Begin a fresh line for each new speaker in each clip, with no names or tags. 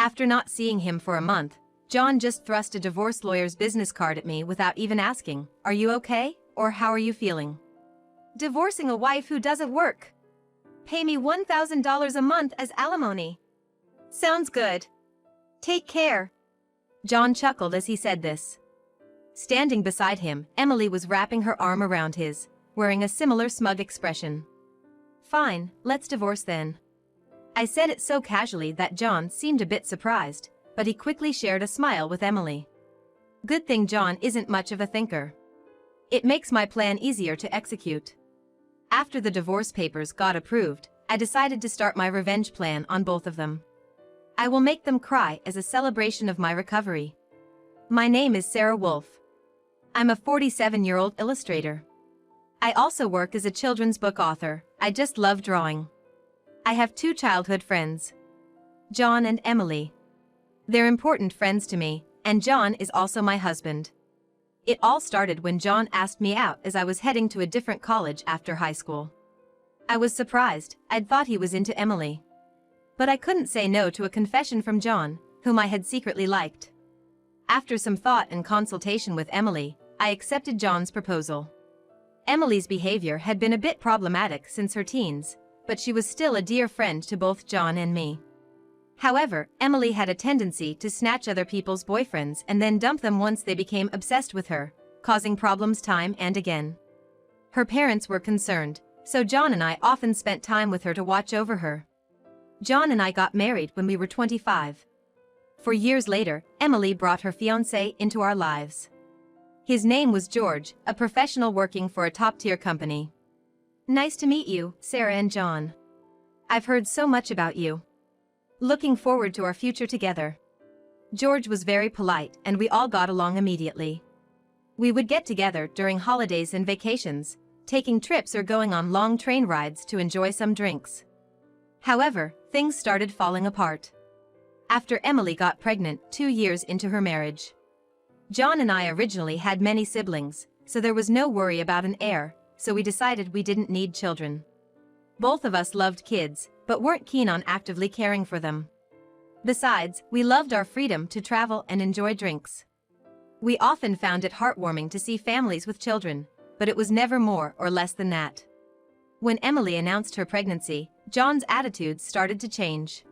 After not seeing him for a month, John just thrust a divorce lawyer's business card at me without even asking, "Are you okay? Or how are you feeling?" "Divorcing a wife who doesn't work. Pay me $1,000 a month as alimony." "Sounds good. Take care." John chuckled as he said this. Standing beside him, Emily was wrapping her arm around his, wearing a similar smug expression. "Fine, let's divorce then." I said it so casually that John seemed a bit surprised, but he quickly shared a smile with Emily. Good thing John isn't much of a thinker. It makes my plan easier to execute. After the divorce papers got approved, I decided to start my revenge plan on both of them. I will make them cry as a celebration of my recovery. My name is Sarah Wolf. I'm a 47-year-old illustrator. I also work as a children's book author. I just love drawing. I have 2 childhood friends, John and Emily. They're important friends to me, and John is also my husband. It all started when John asked me out as I was heading to a different college after high school. I was surprised. I'd thought he was into Emily. But I couldn't say no to a confession from John, whom I had secretly liked. After some thought and consultation with Emily, I accepted John's proposal. Emily's behavior had been a bit problematic since her teens, but she was still a dear friend to both John and me. However, Emily had a tendency to snatch other people's boyfriends and then dump them once they became obsessed with her, causing problems time and again. Her parents were concerned, so John and I often spent time with her to watch over her. John and I got married when we were 25. 4 years later, Emily brought her fiancé into our lives. His name was George, a professional working for a top-tier company. Nice to meet you, Sarah and John. I've heard so much about you. Looking forward to our future together. George was very polite and we all got along immediately. We would get together during holidays and vacations, taking trips or going on long train rides to enjoy some drinks. However, things started falling apart after Emily got pregnant 2 years into her marriage. John and I originally had many siblings, so there was no worry about an heir, so we decided we didn't need children. Both of us loved kids, but weren't keen on actively caring for them. Besides, we loved our freedom to travel and enjoy drinks. We often found it heartwarming to see families with children, but it was never more or less than that. When Emily announced her pregnancy, John's attitudes started to change.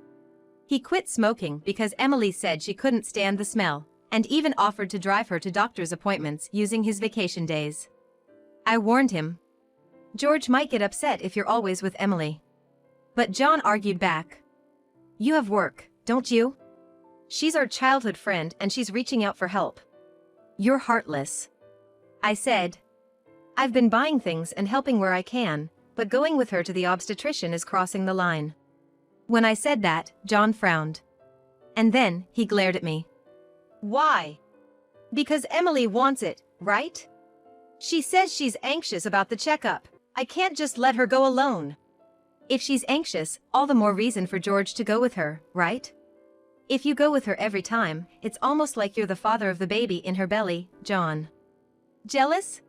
He quit smoking because Emily said she couldn't stand the smell, and even offered to drive her to doctor's appointments using his vacation days. I warned him. George might get upset if you're always with Emily. But John argued back. You have work, don't you? She's our childhood friend and she's reaching out for help. You're heartless. I said. I've been buying things and helping where I can, but going with her to the obstetrician is crossing the line. When I said that, John frowned. And then, he glared at me. Why? Because Emily wants it, right? She says she's anxious about the checkup. I can't just let her go alone. If she's anxious, all the more reason for George to go with her, right? If you go with her every time, it's almost like you're the father of the baby in her belly, John. Jealous?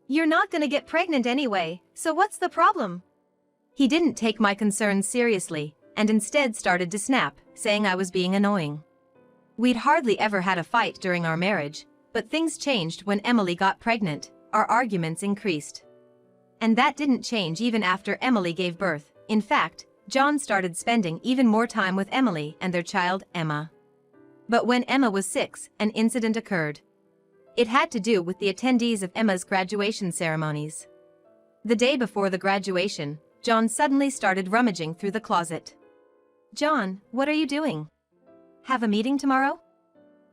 You're not gonna get pregnant anyway, so what's the problem? He didn't take my concerns seriously, and instead started to snap, saying I was being annoying. We'd hardly ever had a fight during our marriage, but things changed when Emily got pregnant. Our arguments increased. And that didn't change even after Emily gave birth. In fact, John started spending even more time with Emily and their child, Emma. But when Emma was 6, an incident occurred. It had to do with the attendees of Emma's graduation ceremonies. The day before the graduation, John suddenly started rummaging through the closet. John, what are you doing? Have a meeting tomorrow?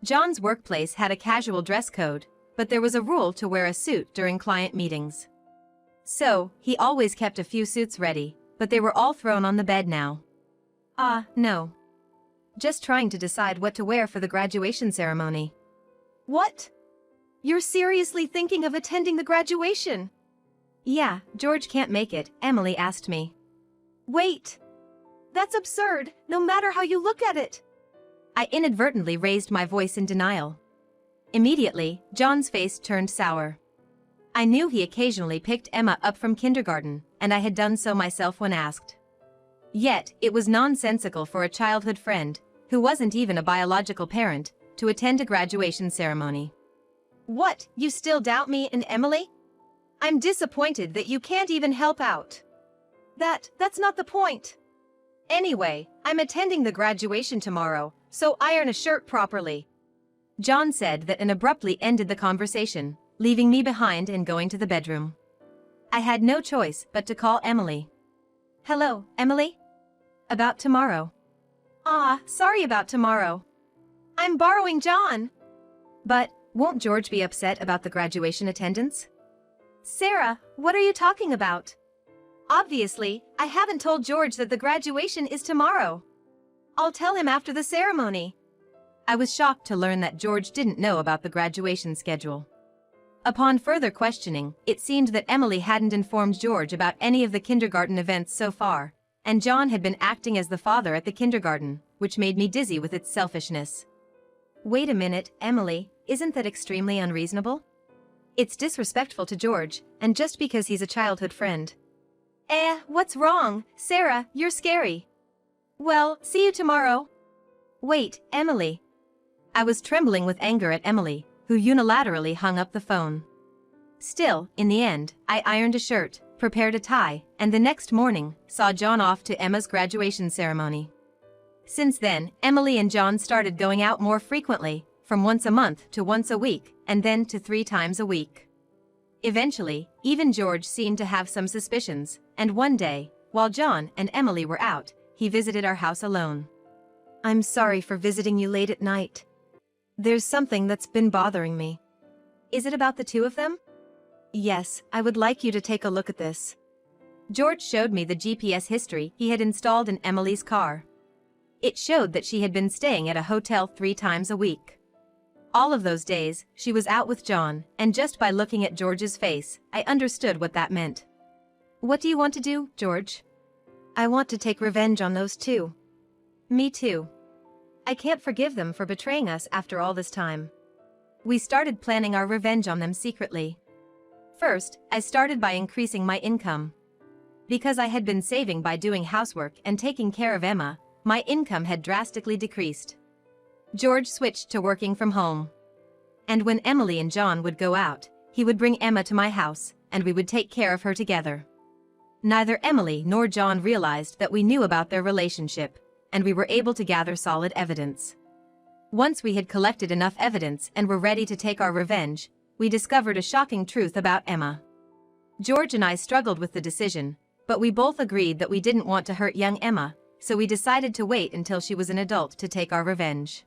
John's workplace had a casual dress code, but there was a rule to wear a suit during client meetings. So, he always kept a few suits ready, but they were all thrown on the bed now. No. Just trying to decide what to wear for the graduation ceremony. What? You're seriously thinking of attending the graduation? Yeah, George can't make it, Emily asked me. Wait. That's absurd, no matter how you look at it. I inadvertently raised my voice in denial. Immediately, John's face turned sour. I knew he occasionally picked Emma up from kindergarten, and I had done so myself when asked. Yet, it was nonsensical for a childhood friend, who wasn't even a biological parent, to attend a graduation ceremony. What, you still doubt me and Emily? I'm disappointed that you can't even help out. That's not the point. Anyway, I'm attending the graduation tomorrow, so iron a shirt properly. John said that and abruptly ended the conversation, leaving me behind and going to the bedroom. I had no choice but to call Emily. Hello, Emily? About tomorrow. Sorry about tomorrow. I'm borrowing John. But, won't George be upset about the graduation attendance? Sarah, what are you talking about? Obviously, I haven't told George that the graduation is tomorrow. I'll tell him after the ceremony. I was shocked to learn that George didn't know about the graduation schedule. Upon further questioning, it seemed that Emily hadn't informed George about any of the kindergarten events so far, and John had been acting as the father at the kindergarten, which made me dizzy with its selfishness. Wait a minute, Emily, isn't that extremely unreasonable? It's disrespectful to George, and just because he's a childhood friend. What's wrong? Sarah, you're scary. Well, see you tomorrow. Wait, Emily. I was trembling with anger at Emily, who unilaterally hung up the phone. Still, in the end, I ironed a shirt, prepared a tie, and the next morning, saw John off to Emma's graduation ceremony. Since then, Emily and John started going out more frequently, from once a month to once a week, and then to 3 times a week. Eventually, even George seemed to have some suspicions, and one day, while John and Emily were out, he visited our house alone. I'm sorry for visiting you late at night. There's something that's been bothering me. Is it about the 2 of them? Yes, I would like you to take a look at this. George showed me the GPS history he had installed in Emily's car. It showed that she had been staying at a hotel 3 times a week. All of those days, she was out with John, and just by looking at George's face, I understood what that meant. What do you want to do, George? I want to take revenge on those 2. Me too. I can't forgive them for betraying us after all this time. We started planning our revenge on them secretly. First, I started by increasing my income. Because I had been saving by doing housework and taking care of Emma, my income had drastically decreased. George switched to working from home. And when Emily and John would go out, he would bring Emma to my house, and we would take care of her together. Neither Emily nor John realized that we knew about their relationship, and we were able to gather solid evidence. Once we had collected enough evidence and were ready to take our revenge, we discovered a shocking truth about Emma. George and I struggled with the decision, but we both agreed that we didn't want to hurt young Emma, so we decided to wait until she was an adult to take our revenge.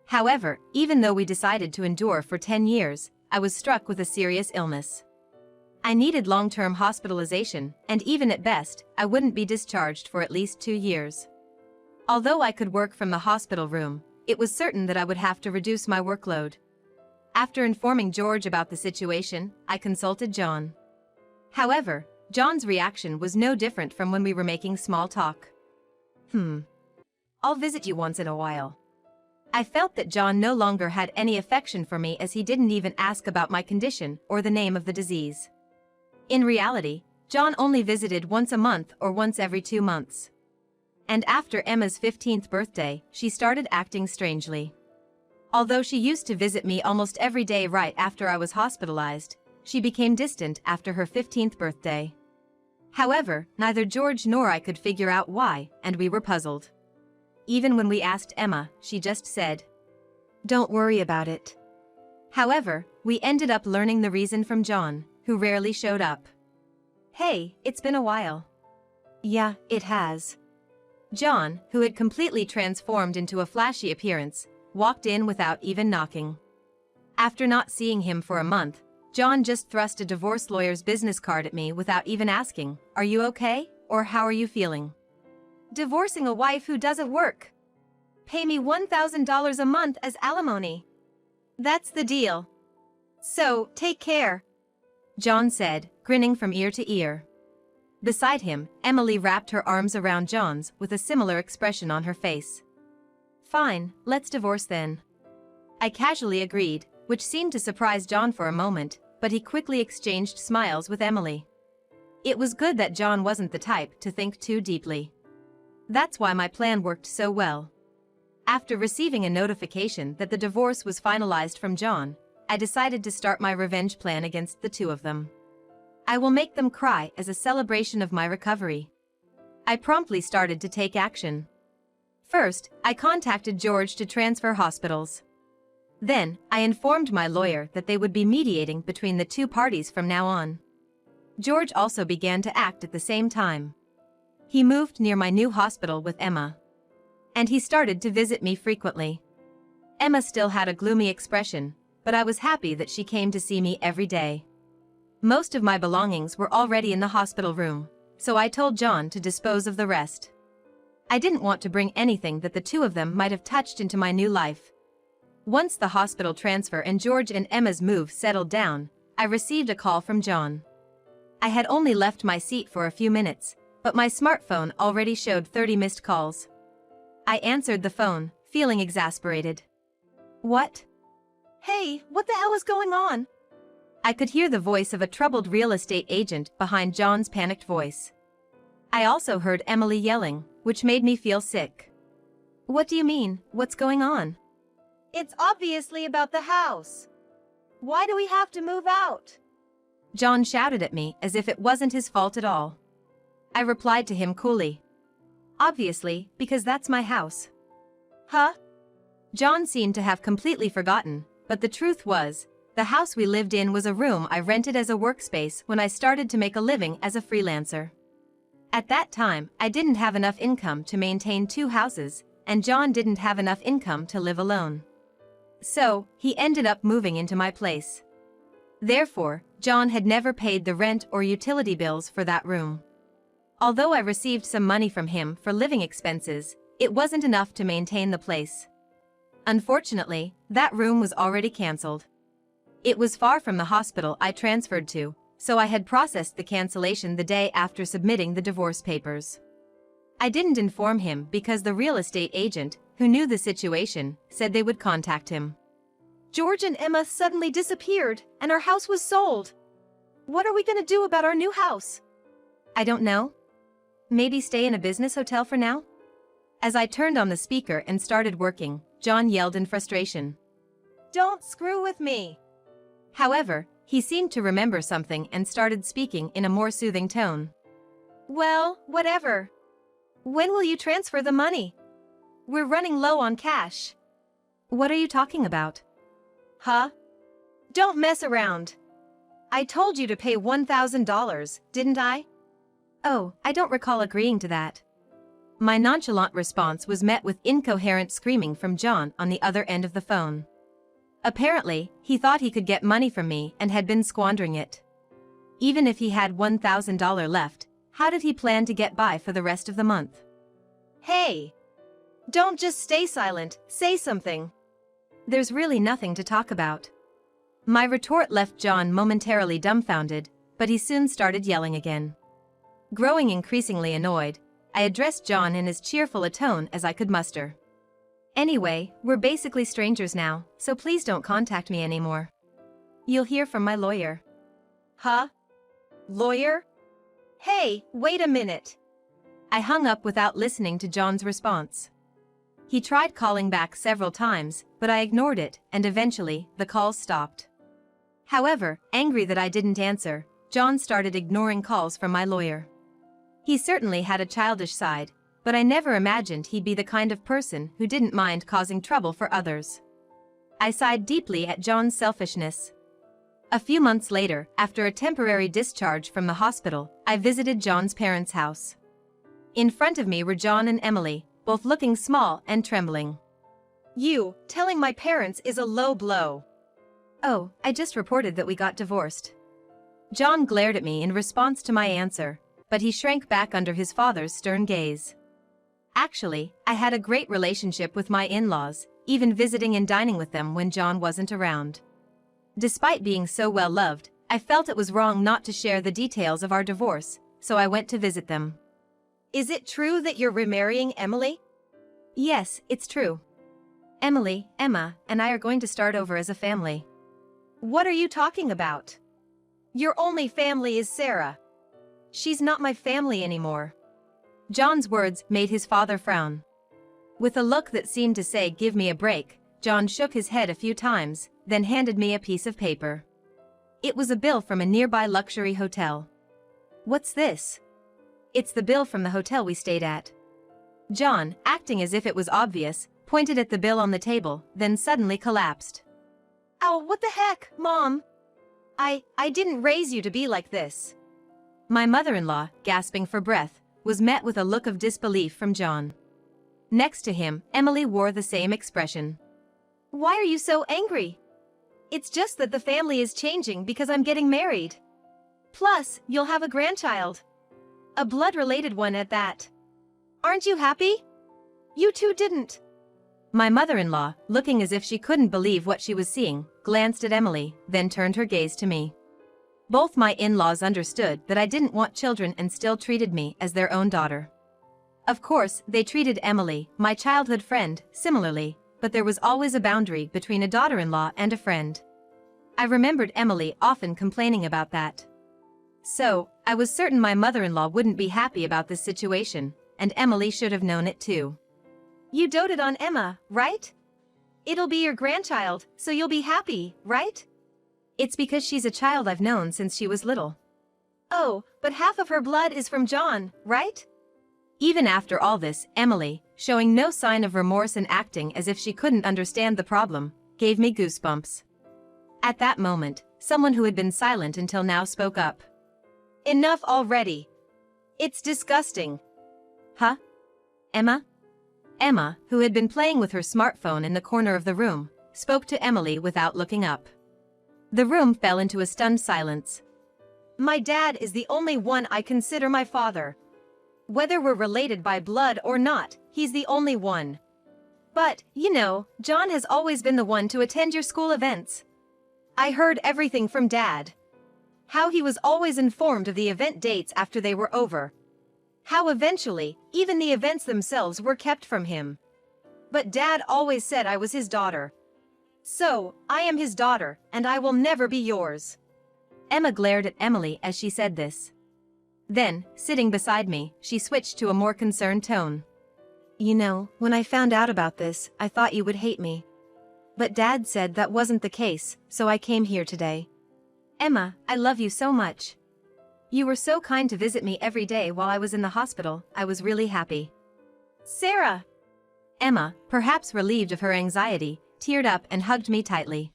However, even though we decided to endure for 10 years, I was struck with a serious illness. I needed long-term hospitalization, and even at best, I wouldn't be discharged for at least 2 years. Although I could work from the hospital room, it was certain that I would have to reduce my workload. After informing George about the situation, I consulted John. However, John's reaction was no different from when we were making small talk. I'll visit you once in a while. I felt that John no longer had any affection for me, as he didn't even ask about my condition or the name of the disease. In reality, John only visited once a month or once every 2 months. And after Emma's 15th birthday, she started acting strangely. Although she used to visit me almost every day right after I was hospitalized, she became distant after her 15th birthday. However, neither George nor I could figure out why, and we were puzzled. Even when we asked Emma, she just said, "Don't worry about it." However, we ended up learning the reason from John, who rarely showed up. Hey, it's been a while. Yeah, it has. John, who had completely transformed into a flashy appearance, walked in without even knocking. After not seeing him for a month, John just thrust a divorce lawyer's business card at me without even asking, "Are you okay, or how are you feeling?" Divorcing a wife who doesn't work. Pay me $1,000 a month as alimony. That's the deal. So, take care, John said, grinning from ear to ear. Beside him, Emily wrapped her arms around John's with a similar expression on her face. Fine, let's divorce then. I casually agreed, which seemed to surprise John for a moment, but he quickly exchanged smiles with Emily. It was good that John wasn't the type to think too deeply. That's why my plan worked so well. After receiving a notification that the divorce was finalized from John, I decided to start my revenge plan against the two of them. I will make them cry as a celebration of my recovery. I promptly started to take action. First, I contacted George to transfer hospitals. Then, I informed my lawyer that they would be mediating between the two parties from now on. George also began to act at the same time. He moved near my new hospital with Emma. And he started to visit me frequently. Emma still had a gloomy expression, but I was happy that she came to see me every day. Most of my belongings were already in the hospital room, so I told John to dispose of the rest. I didn't want to bring anything that the two of them might have touched into my new life. Once the hospital transfer and George and Emma's move settled down, I received a call from John. I had only left my seat for a few minutes, but my smartphone already showed 30 missed calls. I answered the phone, feeling exasperated. What? Hey, what the hell is going on? I could hear the voice of a troubled real estate agent behind John's panicked voice. I also heard Emily yelling, which made me feel sick. What do you mean? What's going on?
It's obviously about the house. Why do we have to move out?
John shouted at me as if it wasn't his fault at all. I replied to him coolly. Obviously, because that's my house.
Huh?
John seemed to have completely forgotten, but the truth was, the house we lived in was a room I rented as a workspace when I started to make a living as a freelancer. At that time, I didn't have enough income to maintain two houses, and John didn't have enough income to live alone. So, he ended up moving into my place. Therefore, John had never paid the rent or utility bills for that room. Although I received some money from him for living expenses, it wasn't enough to maintain the place. Unfortunately, that room was already cancelled. It was far from the hospital I transferred to, so I had processed the cancellation the day after submitting the divorce papers. I didn't inform him because the real estate agent, who knew the situation, said they would contact him.
George and Emma suddenly disappeared, and our house was sold. What are we gonna do about our new house?
I don't know. Maybe stay in a business hotel for now? As I turned on the speaker and started working, John yelled in frustration.
Don't screw with me.
However, he seemed to remember something and started speaking in a more soothing tone.
Well, whatever. When will you transfer the money? We're running low on cash.
What are you talking about?
Huh? Don't mess around. I told you to pay $1,000, didn't I?
Oh, I don't recall agreeing to that. My nonchalant response was met with incoherent screaming from John on the other end of the phone. Apparently, he thought he could get money from me and had been squandering it. Even if he had $1,000 left, how did he plan to get by for the rest of the month?
Hey! Don't just stay silent, say something.
There's really nothing to talk about. My retort left John momentarily dumbfounded, but he soon started yelling again. Growing increasingly annoyed, I addressed John in as cheerful a tone as I could muster. Anyway, we're basically strangers now, so please don't contact me anymore. You'll hear from my lawyer.
Huh? Lawyer? Hey, wait a minute.
I hung up without listening to John's response. He tried calling back several times, but I ignored it, and eventually, the calls stopped. However, angry that I didn't answer, John started ignoring calls from my lawyer. He certainly had a childish side, but I never imagined he'd be the kind of person who didn't mind causing trouble for others. I sighed deeply at John's selfishness. A few months later, after a temporary discharge from the hospital, I visited John's parents' house. In front of me were John and Emily, both looking small and trembling.
You telling my parents is a low blow.
Oh, I just reported that we got divorced. John glared at me in response to my answer, but he shrank back under his father's stern gaze. Actually, I had a great relationship with my in-laws, even visiting and dining with them when John wasn't around. Despite being so well loved, I felt it was wrong not to share the details of our divorce, so I went to visit them.
Is it true that you're remarrying Emily?
Yes, it's true. Emily, Emma, and I are going to start over as a family.
What are you talking about? Your only family is Sarah. She's not my family anymore.
John's words made his father frown. With a look that seemed to say give me a break, John shook his head a few times, then handed me a piece of paper. It was a bill from a nearby luxury hotel. What's this? It's the bill from the hotel we stayed at. John, acting as if it was obvious, pointed at the bill on the table, then suddenly collapsed.
Ow, what the heck, Mom? I didn't raise you to be like this.
My mother-in-law, gasping for breath, was met with a look of disbelief from John. Next to him, Emily wore the same expression.
Why are you so angry? It's just that the family is changing because I'm getting married. Plus, you'll have a grandchild. A blood-related one at that. Aren't you happy? You two didn't.
My mother-in-law, looking as if she couldn't believe what she was seeing, glanced at Emily, then turned her gaze to me. Both my in-laws understood that I didn't want children and still treated me as their own daughter. Of course, they treated Emily, my childhood friend, similarly, but there was always a boundary between a daughter-in-law and a friend. I remembered Emily often complaining about that. So, I was certain my mother-in-law wouldn't be happy about this situation, and Emily should have known it too.
You doted on Emma, right? It'll be your grandchild, so you'll be happy, right?
It's because she's a child I've known since she was little.
Oh, but half of her blood is from John, right?
Even after all this, Emily, showing no sign of remorse and acting as if she couldn't understand the problem, gave me goosebumps. At that moment, someone who had been silent until now spoke up.
Enough already. It's disgusting.
Huh? Emma? Emma, who had been playing with her smartphone in the corner of the room, spoke to Emily without looking up. The room fell into a stunned silence.
My dad is the only one I consider my father. Whether we're related by blood or not, he's the only one. But, you know, John has always been the one to attend your school events. I heard everything from Dad. How he was always informed of the event dates after they were over. How eventually, even the events themselves were kept from him. But Dad always said I was his daughter. So, I am his daughter, and I will never be yours.
Emma glared at Emily as she said this. Then, sitting beside me, she switched to a more concerned tone.
You know, when I found out about this, I thought you would hate me. But Dad said that wasn't the case, so I came here today.
Emma, I love you so much. You were so kind to visit me every day while I was in the hospital. I was really happy.
Sarah!
Emma, perhaps relieved of her anxiety, teared up and hugged me tightly.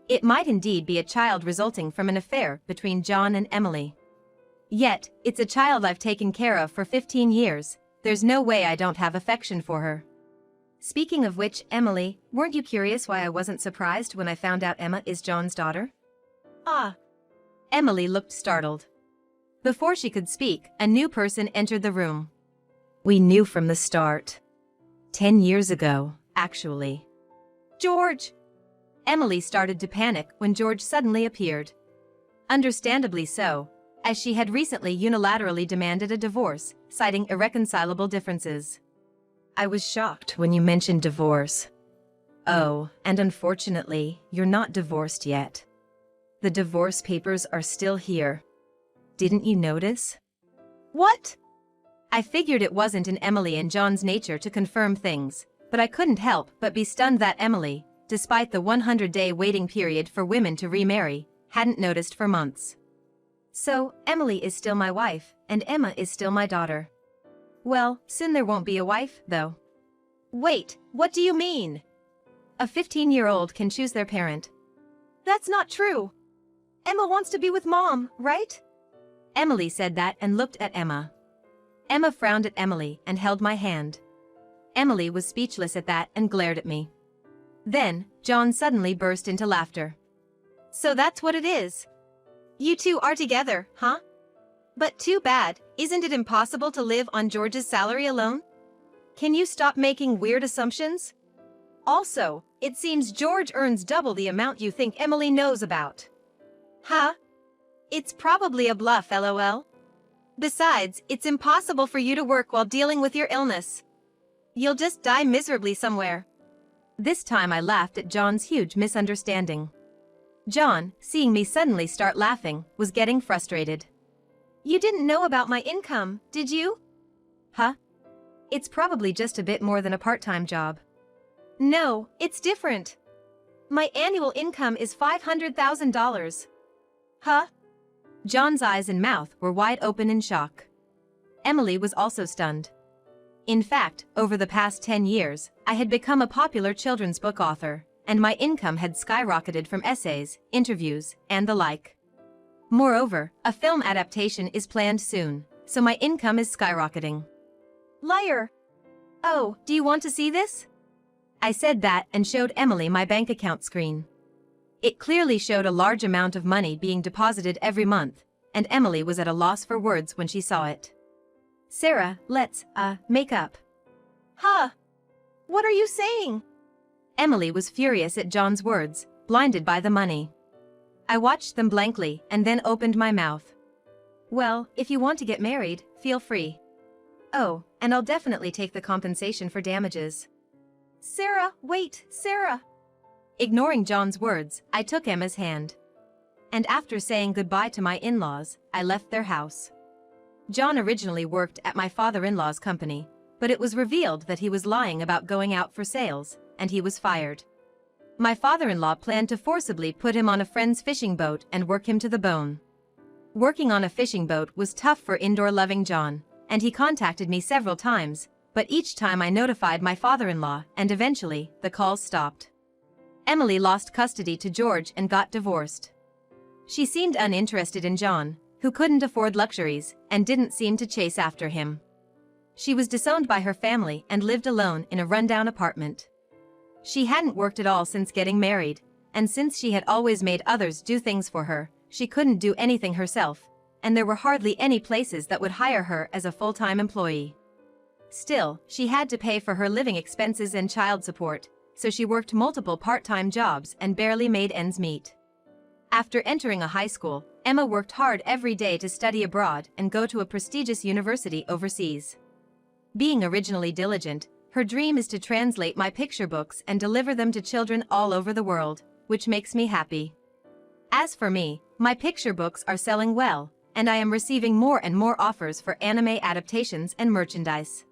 It might indeed be a child resulting from an affair between John and Emily. Yet, it's a child I've taken care of for 15 years. There's no way I don't have affection for her. Speaking of which, Emily, weren't you curious why I wasn't surprised when I found out Emma is John's daughter?
Ah.
Emily looked startled. Before she could speak, a new person entered the room. We knew from the start. 10 years ago, actually.
George!
Emily started to panic when George suddenly appeared. Understandably so, as she had recently unilaterally demanded a divorce, citing irreconcilable differences. I was shocked when you mentioned divorce. Oh, and unfortunately, you're not divorced yet. The divorce papers are still here. Didn't you notice?
What?
I figured it wasn't in Emily and John's nature to confirm things, but I couldn't help but be stunned that Emily, despite the 100-day waiting period for women to remarry, hadn't noticed for months. So, Emily is still my wife, and Emma is still my daughter. Well, soon there won't be a wife, though.
Wait, what do you mean?
A 15-year-old can choose their parent.
That's not true. Emma wants to be with Mom, right?
Emily said that and looked at Emma. Emma frowned at Emily and held my hand. Emily was speechless at that and glared at me. Then, John suddenly burst into laughter.
So that's what it is. You two are together, huh? But too bad, isn't it impossible to live on George's salary alone? Can you stop making weird assumptions? Also, it seems George earns double the amount you think Emily knows about. Huh? It's probably a bluff, LOL. Besides, it's impossible for you to work while dealing with your illness. You'll just die miserably somewhere.
This time I laughed at John's huge misunderstanding. John, seeing me suddenly start laughing, was getting frustrated.
You didn't know about my income, did you?
Huh? It's probably just a bit more than a part-time job.
No, it's different. My annual income is $500,000. Huh?
John's eyes and mouth were wide open in shock. Emily was also stunned. In fact, over the past 10 years, I had become a popular children's book author, and my income had skyrocketed from essays, interviews, and the like. Moreover, a film adaptation is planned soon, so my income is skyrocketing.
Liar! Oh, do you want to see this?
I said that and showed Emily my bank account screen. It clearly showed a large amount of money being deposited every month, and Emily was at a loss for words when she saw it.
Sarah, let's, make up. Huh? What are you saying?
Emily was furious at John's words, blinded by the money. I watched them blankly and then opened my mouth.
Well, if you want to get married, feel free.
Oh, and I'll definitely take the compensation for damages.
Sarah, wait, Sarah.
Ignoring John's words, I took Emma's hand. And after saying goodbye to my in-laws, I left their house. John originally worked at my father-in-law's company, but it was revealed that he was lying about going out for sales, and he was fired. My father-in-law planned to forcibly put him on a friend's fishing boat and work him to the bone. Working on a fishing boat was tough for indoor-loving John, and he contacted me several times, but each time I notified my father-in-law, and eventually, the calls stopped. Emily lost custody to George and got divorced. She seemed uninterested in John, who couldn't afford luxuries, and didn't seem to chase after him. She was disowned by her family and lived alone in a rundown apartment. She hadn't worked at all since getting married, and since she had always made others do things for her, she couldn't do anything herself, and there were hardly any places that would hire her as a full-time employee. Still, she had to pay for her living expenses and child support, so she worked multiple part-time jobs and barely made ends meet. After entering a high school, Emma worked hard every day to study abroad and go to a prestigious university overseas. Being originally diligent, her dream is to translate my picture books and deliver them to children all over the world, which makes me happy. As for me, my picture books are selling well, and I am receiving more and more offers for anime adaptations and merchandise.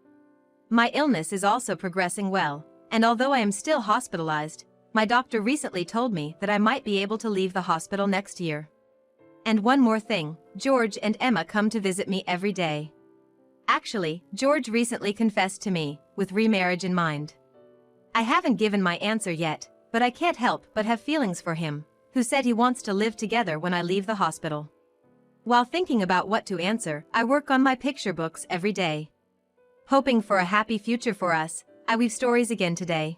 My illness is also progressing well, and although I am still hospitalized, my doctor recently told me that I might be able to leave the hospital next year. And one more thing, George and Emma come to visit me every day. Actually, George recently confessed to me, with remarriage in mind. I haven't given my answer yet, but I can't help but have feelings for him, who said he wants to live together when I leave the hospital. While thinking about what to answer, I work on my picture books every day. Hoping for a happy future for us, I weave stories again today.